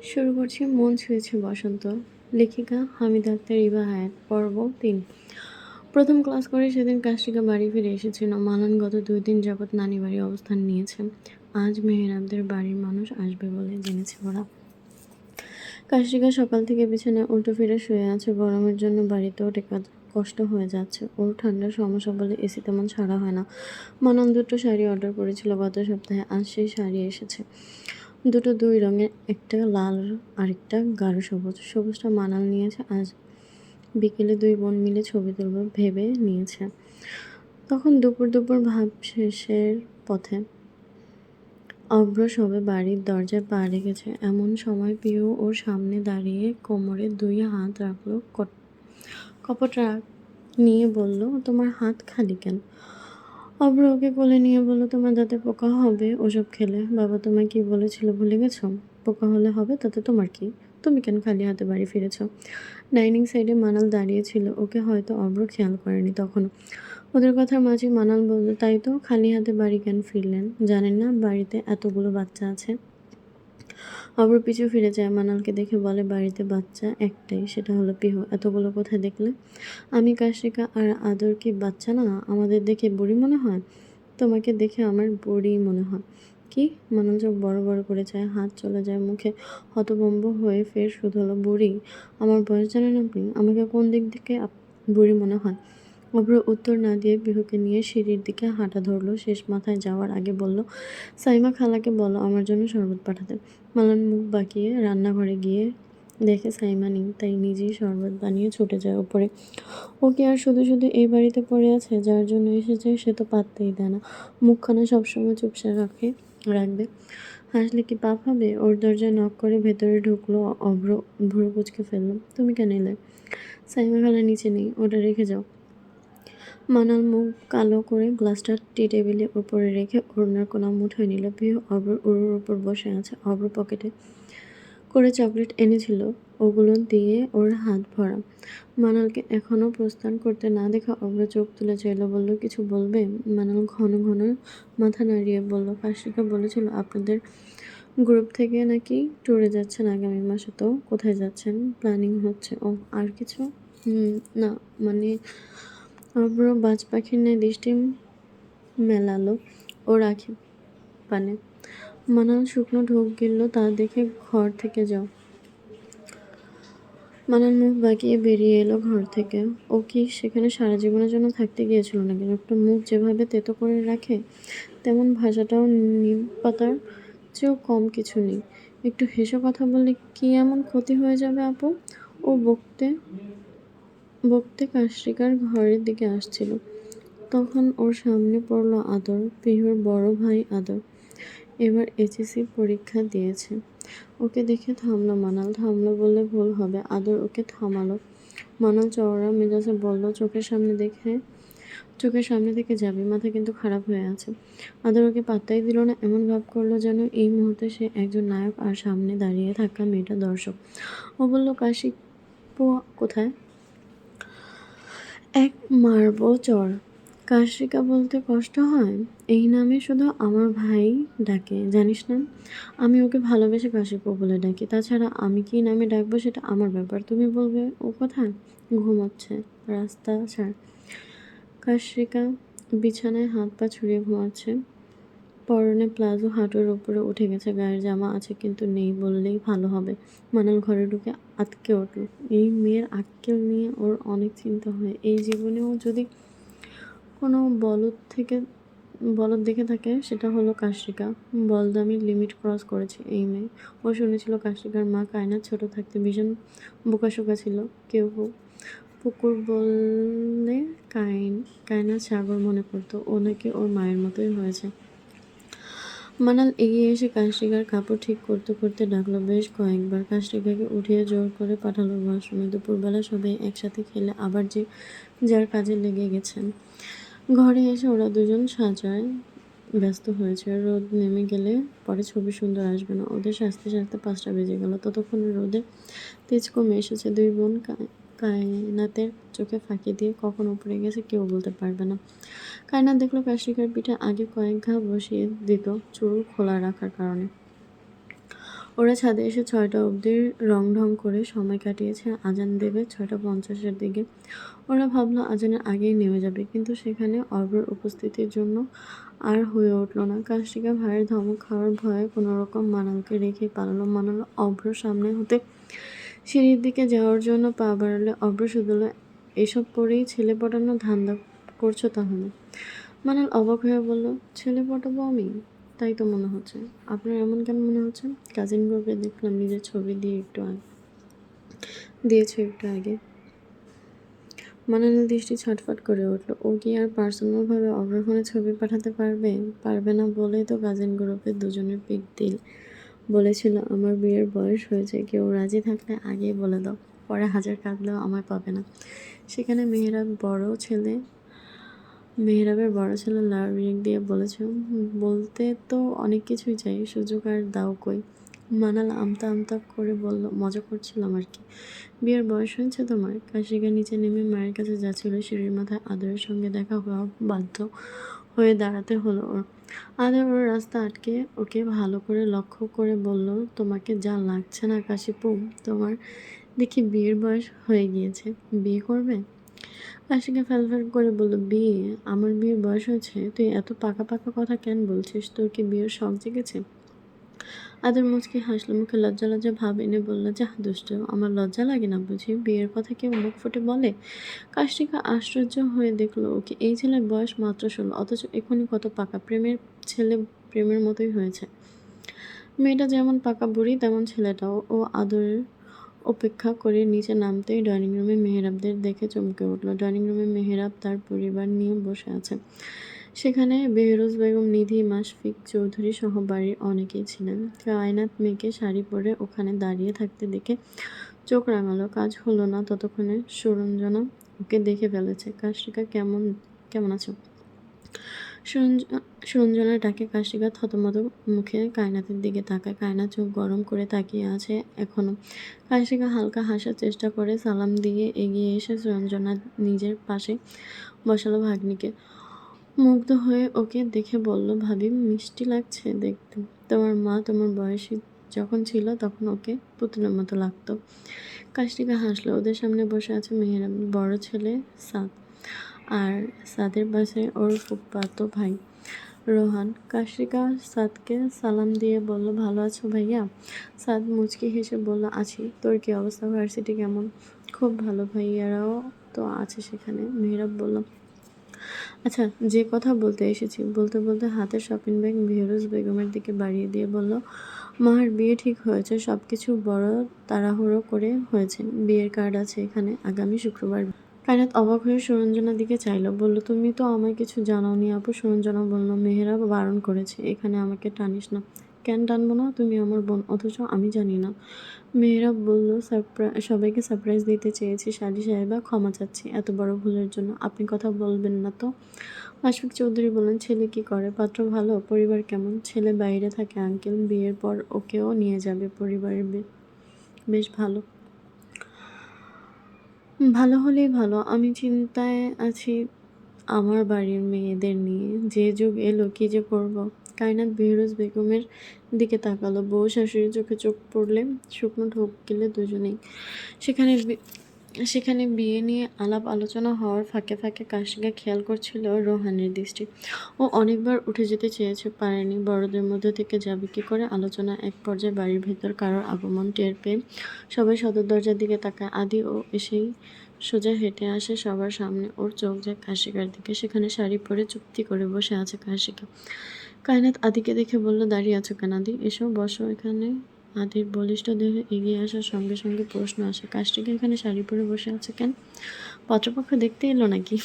শুরু করছি মন ছুঁয়েছে বসন্ত। লেখিকা হামিদা আক্তার ইভা হায়াত, পর্ব ৩। প্রথম ক্লাস করে সেদিন কাশিকা বাড়ি ফিরে এসেছিল। মানান গত ২ দিন যাবৎ নানি বাড়ি অবস্থান নিয়েছে। আজ মেহেরাবদের বাড়ির মানুষ আসবে বলে জেনেছে ওরা। কাশিকা সকাল থেকে বিছানায় উল্টো ফিরে শুয়ে আছে। গরমের জন্য বাড়িতেও টেকা কষ্ট হয়ে যাচ্ছে। ওর ঠান্ডার সমস্যা বলে এসি তেমন ছাড়া হয় না। মানান দুটো শাড়ি অর্ডার করেছিল গত সপ্তাহে, আজ সেই শাড়ি এসেছে। দুটো ২ রঙের, একটা লাল আরেকটা গাঢ় সবুজ। সবুজটা মানাল নিয়েছে। আজ বিকেলে ২ বোন মিলে ছবি তুলব ভেবে নিয়েছে। তখন দুপুর ভাব শেষের পথে অভ্র সবে বাড়ির দরজায় পা রেখেছে। এমন সময় পিউ ওর সামনে দাঁড়িয়ে কোমরে ২ হাত রাখলো। কপট রাগ নিয়ে বলল, তোমার হাত খালি কেন? অভ্র ওকে কোলে নিয়ে বলল, তোমার দাঁতে পোকা হবে ওসব খেলে। বাবা তোমায় কি বলেছিল ভুলে গেছো? পোকা হলে হবে, তাতে তোমার কি? তুমি কেন খালি হাতে বাড়ি ফিরেছ? ডাইনিং সাইডে মানাল দাঁড়িয়ে ছিল। ওকে হয়তো অভ্র খেয়াল করেনি তখনও। ওদের কথার মাঝে মানাল বলল, তাই তো, খালি হাতে বাড়ি কেন ফিরলেন? জানেন না বাড়িতে এতগুলো বাচ্চা আছে? অভ্র পিছু ফিরে যায়। মানালকে দেখে বলে, বাড়িতে বাচ্চা একটাই, সেটা হলো পিহু। এতগুলো কোথায় দেখলে? আমি, কাশিকা আর আদর কি বাচ্চা না? আমাদের দেখে বুড়ি মনে হয়? তোমাকে দেখে আমার বুড়ি মনে হয়। কি? মানাল চোখ বড় বড় করে চায়, হাত চলে যায় মুখে। হতভম্ব হয়ে ফের শুধোলো, বুড়ি? আমার বয়স জানেন আপনি? আমাকে কোন দিক থেকে বুড়ি মনে হয়? অভ্র উত্তর না দিয়ে পিহুকে নিয়ে সিঁড়ির দিকে হাঁটা ধরলো। শেষ মাথায় যাওয়ার আগে বলল, সাইমা খালাকে বলো আমার জন্য শরবত পাঠাতে। মালান মুখ বাঁকিয়ে রান্নাঘরে গিয়ে দেখে সাইমা নেই, তাই নিজেই শরবত বানিয়ে ছুটে যায় ওপরে। ও কি আর শুধু শুধু এই বাড়িতে পড়ে আছে? যার জন্য এসেছে সে তো পাত্তাই দেয় না। মুখখানা সবসময় চুপসে রাখবে। হাসলে কি পাপ হবে? ওর দরজায় নক করে ভেতরে ঢুকলো অভ্র। ভুরু কুচকে ফেললো, তুমি কেন এলে? সাইমা খালা নিচে নেই, ওটা রেখে যাও। মানাল মুখ কালো করে গ্লাসটা টি টেবিলের উপরে রেখে ওড়নার কোনা মুঠোয় নিল। পিহু অভ্র উড়োর উপর বসে আছে। অভ্র পকেটে করে চকলেট এনেছিল, ওগুলো দিয়ে ওর হাত ভরা। মানালকে এখনও প্রস্থান করতে না দেখা অভ্র চোখ তুলে চাইল, বলল, কিছু বলবে? মানাল ঘন ঘন মাথা নাড়িয়ে বলল, কাশিকা বলেছিল আপনাদের গ্রুপ থেকে নাকি ট্যুরে যাচ্ছেন আগামী মাসে। তো কোথায় যাচ্ছেন? প্ল্যানিং হচ্ছে। ও, আর কিছু? না, মানে। অভ্র বাজ পাখির ন্যায় দৃষ্টি মেলালো ও রাখি পানে। মানাল শুকনো ঢোক গিলল, তা দেখে ঘর থেকে যাও। মানাল মুখ বাঁকিয়ে বেরিয়ে এলো ঘর থেকে। ও কি সেখানে সারা জীবনের জন্য থাকতে গিয়েছিল নাকি? লোকটা মুখ যেভাবে তেতো করে রাখে, তেমন ভাষাটাও নিম পাতার চেয়েও কম কিছু নেই। একটু হেসে কথা বললে কি এমন ক্ষতি হয়ে যাবে আপু? ও বকতে বকতে কাশরিকার ঘরের দিকে আসছিল। তখন ওর সামনে পড়ল আদর, পিহুর বড় ভাই আদর। এবার এইচএসসি পরীক্ষা দিয়েছে। ওকে দেখে থামলো মানাল। থামলো বললে ভুল হবে, আদর ওকে থামালো। মানাল চওড়া মেজাজে বলল, চোখের সামনে থেকে যাবি, মাথা কিন্তু খারাপ হয়ে আছে। আদর ওকে পাত্তাই দিল না। এমন ভাব করলো যেন এই মুহূর্তে সে একজন নায়ক আর সামনে দাঁড়িয়ে থাকা মেয়েটা দর্শক। ও বলল, কাশিপু কোথায়? এক মারবো চড়। কাশরিকা বলতে কষ্ট হয়? এই নামে শুধু আমার ভাই ডাকে, জানিস না? আমি ওকে ভালোবেসে কাশিপু বলে ডাকি। তাছাড়া আমি কি নামে ডাকবো সেটা আমার ব্যাপার। তুমি বলবে ও কোথায়? ঘুমোচ্ছে। রাস্তা ছাড়। কাশরিকা বিছানায় হাত পা ছড়িয়ে ঘুমাচ্ছে। পরনে প্লাজো হাঁটুর উপরে উঠে গেছে। গায়ের জামা আছে কিন্তু নেই বললেই ভালো হবে। মানাল ঘরে ঢুকে আঁতকে উঠল। এই মেয়ের আক্কেল নিয়ে ওর অনেক চিন্তা হয়। এই জীবনেও যদি কোনো বলদ দেখে থাকে সেটা হলো কাশরিকা। বলদামির লিমিট ক্রস করেছে এই মেয়ে। ও শুনেছিল কাশরিকার মা কায়নাত ছোট থাকতে ভীষণ বোকাশোকা ছিল। কেউ পুকুর বললে কায়নাত সাগর মনে করতো। ও নাকি ওর মায়ের মতোই হয়েছে। মানাল এগিয়ে এসে কাশরিকার কাপড় ঠিক করতে করতে ডাকলো বেশ কয়েকবার। কাশরিকাকে উঠিয়ে জোর করে পাঠালো ওয়াশরুমে। দুপুরবেলা সবাই একসাথে খেলে আবার যে যার কাজে লেগে গেছেন। ঘরে এসে ওরা দুজন সাজায় ব্যস্ত হয়েছে। রোদ নেমে গেলে পরে ছবি সুন্দর আসবে না। ওদের সাজতে সাজতে 5টা বেজে গেল। ততক্ষণে রোদের তেজ কমে এসেছে। 2 বোন কায়নাতের চোখে ফাঁকি দিয়ে কখন উপরে গেছে কেউ বলতে পারবে না। কায়নাত দেখলো কাশরিকার পিঠে আগে কয়েক ঘা বসিয়ে দিত চুল খোলা রাখার কারণে। ওরা ছাদে এসে 6টা অবধি রং-ঢং করে সময় কাটিয়েছে। আজান দেবে 6টা 50-এর দিকে। ওরা ভাবলো আজানের আগেই নেমে যাবে, কিন্তু সেখানে অভ্রর উপস্থিতির জন্য আর হয়ে উঠল না। কাশিকা ভাইয়ের ধমক খাওয়ার ভয়ে কোনোরকম মানালকে রেখে পালালো। মানাল অভ্রর সামনে হতে সিঁড়ির দিকে যাওয়ার জন্য পা বাড়ালে অভ্র শুধুলো, এসব পড়েই ছেলে পটানোর ধান্দা করছো তাহলে? মানাল অবাক হয়ে বলল, ছেলে পটাবো আমি? তাই তো মনে হচ্ছে। আপনার এমন কেন মনে হচ্ছে? কাজিন গ্রুপে দেখলাম নিজের ছবি দিয়েছো একটু আগে। মানালের দৃষ্টি ছটফট করে উঠল। ও কি আর পার্সোনালভাবে অভ্রের ফোনে ছবি পাঠাতে পারবে? পারবে না বলেই তো কাজিন গ্রুপের দুজনের পিক দিল। বলেছিল আমার বিয়ের বয়স হয়েছে, কেউ রাজি থাকলে আগেই বলে দাও, পরে হাজার কাঁদলেও আমায় পাবে না। সেখানে মেহরাবের বড় ছেলে লাভ রিং দিয়ে বলেছ, বলতে তো অনেক কিছুই চাই, সুযোগ আর দাও কই। মানাল আমতা আমতা করে বলল, মজা করছিলাম আর কি। বিয়ের বয়স হয়েছে তোমার? কাশিকা নিচে নেমে মায়ের কাছে যাচ্ছিল, সিঁড়ির মাথায় আদরের সঙ্গে দেখা হওয়া বাধ্য হয়ে দাঁড়াতে হলো ওর। আদর ওর রাস্তা আটকে ওকে ভালো করে লক্ষ্য করে বলল, তোমাকে যা লাগছে না কাশিপু, তোমার দেখি বিয়ের বয়স হয়ে গিয়েছে। বিয়ে করবে? কাশিকা ফ্যাল করে বলল, বিয়ে? আমার বিয়ের বয়স হয়েছে? তুই এত পাকা পাকা কথা কেন বলছিস? তোর কি বিয়ের শখ জেগেছে? আদর মুচকি হাসলো, মুখে লজ্জা লজ্জা ভাব এনে বলল, যাহ দুষ্ট, আমার লজ্জা লাগে না বুঝি? বিয়ের কথা কেউ মুখ ফুটে বলে? কাশিকা আশ্চর্য হয়ে দেখলো ওকে। এই ছেলের বয়স মাত্র 16, অথচ এখনই কত পাকা। ছেলে প্রেমের মতোই হয়েছে। মেয়েটা যেমন পাকা বুড়ি, তেমন ছেলেটাও। ও আদরের অপেক্ষা করে নিচে নামতেই ডাইনিং রুমে মেহেরাবদের দেখে চমকে উঠল। ডাইনিং রুমে মেহেরাব তার পরিবার নিয়ে বসে আছে। সেখানে বেহরোজ বেগম, নিধি, মাশফিক চৌধুরী সহ বাড়ির অনেকেই ছিলেন। কায়নাত মেয়েকে শাড়ি পরে ওখানে দাঁড়িয়ে থাকতে দেখে চোখ রাঙালো। কাজ হলো না ততক্ষণে সুরঞ্জনা ওকে দেখে ফেলেছে। কাশিকা কেমন আছো? সুরঞ্জনা ডাকে। কাশিকা থতমত মুখে কায়নাতের দিকে তাকায়। কায়নাত চোখ গরম করে তাকিয়ে আছে এখনো। কাশিকা হালকা হাসার চেষ্টা করে সালাম দিয়ে এগিয়ে এসে সুরঞ্জনা নিজের পাশে বসালো ভাগ্নিকে। মুগ্ধ হয়ে ওকে দেখে বলল, ভাবি মিষ্টি লাগছে দেখতে। তোমার মা তোমার বয়সী যখন ছিল তখন ওকে পুতুলের মতো লাগতো। কাশিকা হাসলো। ওদের সামনে বসে আছে মেহেরাব বড় ছেলে সাদ, আর সাদের পাশে ওর ফুফাতো ভাই রোহান। কাশিকা সাদকে সালাম দিয়ে বলল, ভালো আছো ভাইয়া? সাদ মুচকি হেসে বলল, আছি। তোর কি অবস্থা? ভার্সিটি কেমন? খুব ভালো, ভাইয়ারাও তো আছে সেখানে। মেহেরাব বলল, আচ্ছা, যে কথা বলতে এসেছি। বলতে বলতে হাতের শপিং ব্যাগ বেহরোজ বেগমের দিকে বাড়িয়ে দিয়ে বলল, মার বিয়ে ঠিক হয়েছে। সব কিছু বড় তাড়াহুড়ো করে হয়েছে। বিয়ের কার্ড আছে এখানে, আগামী শুক্রবার। কায়নাত অবাক হয়ে সুরঞ্জনার দিকে চাইল, বলল, তুমি তো আমায় কিছু জানাওনি আপু। সুরঞ্জনা বলল, মেহেরাব বারণ করেছে, এখানে আমাকে টানিস না। কেন টানবো না? তুমি আমার বোন, অথচ আমি জানি না। মেহেরাব বলল, সবাইকে সারপ্রাইজ দিতে চেয়েছি শালি সাহেবা, ক্ষমা চাচ্ছি এত বড় ভুলের জন্য। আপনি কথা বলবেন না তো? মাশফিক চৌধুরী বললেন, ছেলে কি করে? পাত্র ভালো? পরিবার কেমন? ছেলে বাইরে থাকে আঙ্কেল, বিয়ের পর ওকেও নিয়ে যাবে পরিবারের। বেশ ভালো। ভালো হলেই ভালো। আমি চিন্তায় আছি আমার বাড়ির মেয়েদের নিয়ে। যে যুগ এলো, কি যে করব। কায়নাত বেহরোজ বেগমের দিকে তাকালো। বউ শাশুড়ির চোখে চোখ পড়লে শুকনো ঢোক গেলে দুজনেই। সেখানে বিয়ে নিয়ে আলাপ আলোচনা হওয়ার ফাঁকে ফাঁকে কাশিকা খেয়াল করছিল রোহানের দৃষ্টি। ও অনেকবার উঠে যেতে চেয়েছে, পারেনি। বড়দের মধ্যে থেকে যাবে কি করে? আলোচনা এক পর্যায়ে বাড়ির ভেতর কারোর আগমন টের পেয়ে সবাই সদর দরজার দিকে তাকায়। আদি ও এসেই সোজা হেঁটে আসে সবার সামনে। ওর চোখ যায় কাশিকার দিকে। সেখানে শাড়ি পরে চুপটি করে বসে আছে কাশিকা। কায়নাত আদিকে দেখে বলল, দাঁড়িয়ে আছো কেন আদি? এসো বসো এখানে। আদির বলিষ্ঠ দেহে এগিয়ে আসার সঙ্গে সঙ্গে প্রশ্ন আসে, কাশিকা এখানে শাড়ি পরে বসে আছে কেন? পাত্রপক্ষ দেখতে এলো নাকি?